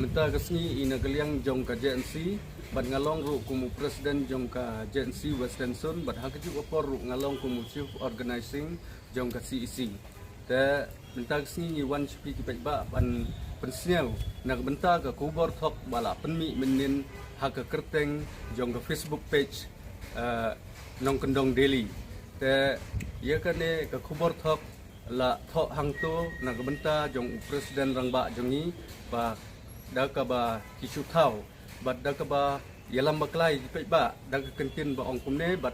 Benta kesni ina kaliang jong ka JNC bat ngalong ru kumu presiden jong ka JNC Western Zone bat hakaju opor ru ngalong kumu chief organizing jong ka CEC. Te benta kesni ni wan spi ki ba ban pensniau nak benta ka kubor thok bala penmi menin hak kerteng jong ka Facebook page nong kendong daily. Te ye kane ka kubor thok la thok hang tu nak benta jong presiden rang ba jong ni ba dak ba kisu thau bat dak ba yalam baklai pe ba dak kentin ba ong kumne bat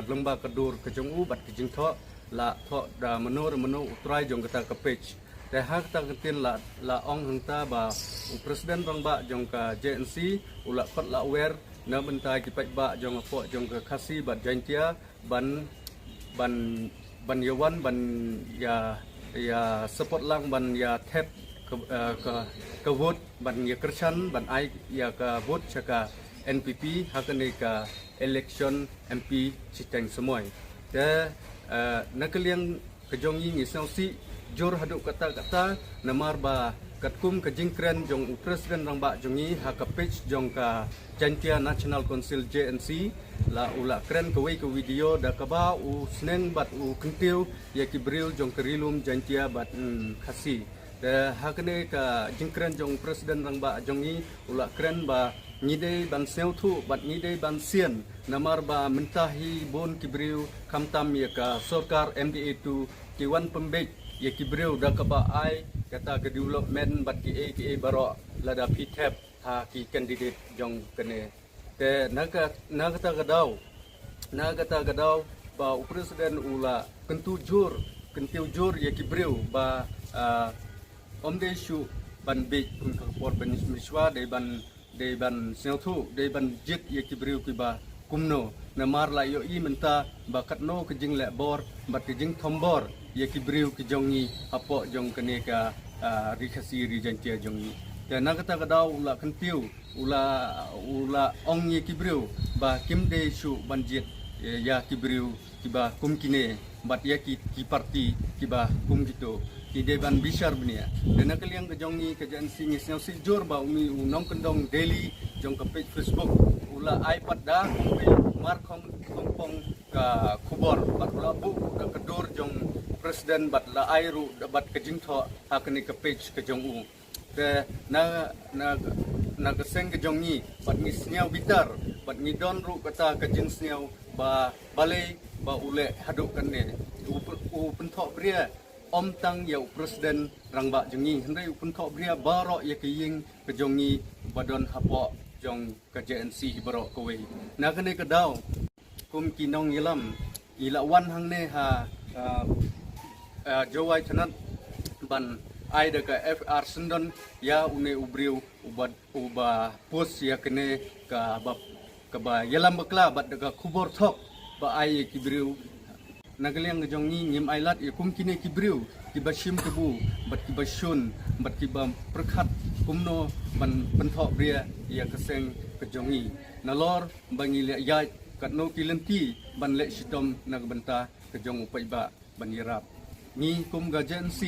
lomba kedur ke jong u bat ke jing tho la tho da menur utrai jong kata ke page te hak ta kentin la ong hangta ba presiden rang ba jong ka JNC ula kot la wer na bentai ki pe ba jong po jong ke khasi bat jantia ban yawan ban ya support lang ban ya tap ke vote ban ya kersan ban ai ya ka vote chaka NPP hakane ka election MP citeng semoy te nakaliang kejongi ni sausi jor haduk kata namar ba katkum ke jingkren jong presiden rang ba jongi haka page jong ka Jantia National Council JNC la ula kren ke video da ka ba u sneng bat u kentiu ya kibril jong kerilum Jantia bat khasi de hakne ka jingkren jong presiden rang ba jongi ula kren ba ngide ban seu thu bat ngide ban sien namar ba mentahi bon kibriu kamtam ya ka sarkar MDA2 kiwan pembek ya kibriu da ka ba ai kata ke development bat ki baro lada pitep ha ki candidate jong kene te naga gadau ba presiden ula kentiu jur ya kibriu ba omde shu ban big kun kapor ban miswa de ban sentu de ban jit ye kibriu ki ba kumno namar la yo I menta bakat no ke jing le bor bat ke jing thombor ye kibriu ki jongi apo jong kene ka rikasi rijantia jongi dan nakata kadau ula kentiu ula ong ye kibriu ba kimde shu ban jit ya kibriu ki ba kum kine bat ya ki parti ki ba kum gitu ki ban bishar bnia dan nakaliang ke jongi ke JNC ni si jor ba umi unong kendong daily jong ke page Facebook ula iPad da mar kompong ka kubor bat ula bu da kedur jong presiden bat la airu da bat ke jingtho hakni ke page ke jong u te na keseng ke jongi bat ni sniau bitar bat ni don ru kata ke jing sniau ba balai ba ule haduk kanne u penthok bria om tang ya presiden rang ba jengi hendai pun thok bria baro ya kiying ke jongi badon hapo jong ke JNC baro kowe na kene ke daw kum kinong yelam ila wan hang ne ha jowai thanat ban ai de ka FR sendon ya une ubriu uba pos ya kene ka ba yelam bakla bat de ka kubor thok ba ai kibriu nagaliang jongi ngim ailat kum kine kibriu kiba shim kebu bat kiba shun bat kiba perkhat kumno ban benthok bria ya keseng kejongi nalor bangi le ya katno kilenti ban le sitom nag benta kejong upai ba ban yarap ni kum ga JNC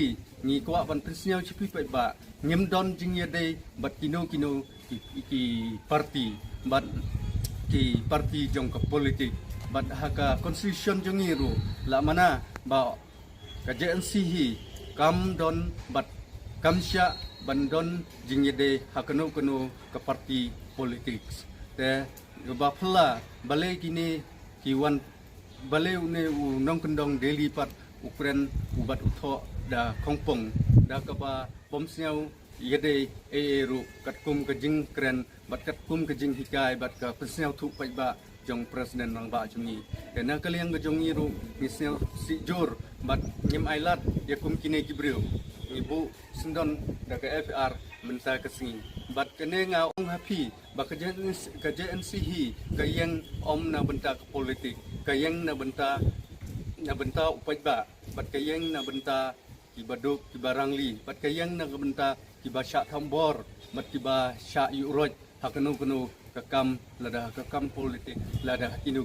ni kwa ban presniau chipi pai ba ngim don jing ye dei bat kino ki parti bat ki parti jong ka politik bat haka constitution jongiru la mana ba ka JNC hi kam don bat kamsya bandon jingyede hakano ke parti politik te ba phla balai kini kiwan balai une u nong kendong daily pat ukren ubat utho da kongpong da ka ba bomsniau yede ru katkum ke jing kren bat katkum ke jing hikai bat ka pesniau thu pai ba jong presiden rang ba jungi dan nakaliang ke jongi ru misnel si jor bat ngim ailat yakum kine kibriu ibu sendon da ke FR menta kesingi bat kene nga ong happy ba ke JNC hi ke yang om na benta ke politik ke yang na benta upai ba bat ke yang na benta ki baduk ki barangli bat ke yang na benta ki ba syak thambor bat ki ba syak yuroj hakanu kekam lada kekam politik lada kinu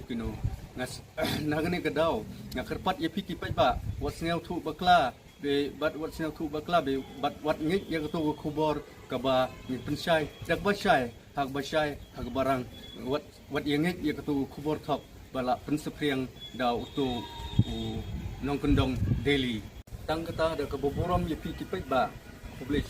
ngas nagane kedau ngakerpat ye piki pai ba wasneu thu bakla be bat wat sina ku bakla be bat wat ngik ya to kubor ka ba ni pensai dak ba syai hak barang wat yang ngik ya to kubor thok bala pensepriang da utu nong kendong daily tang kata ada keboborom ye pi kipai ba publish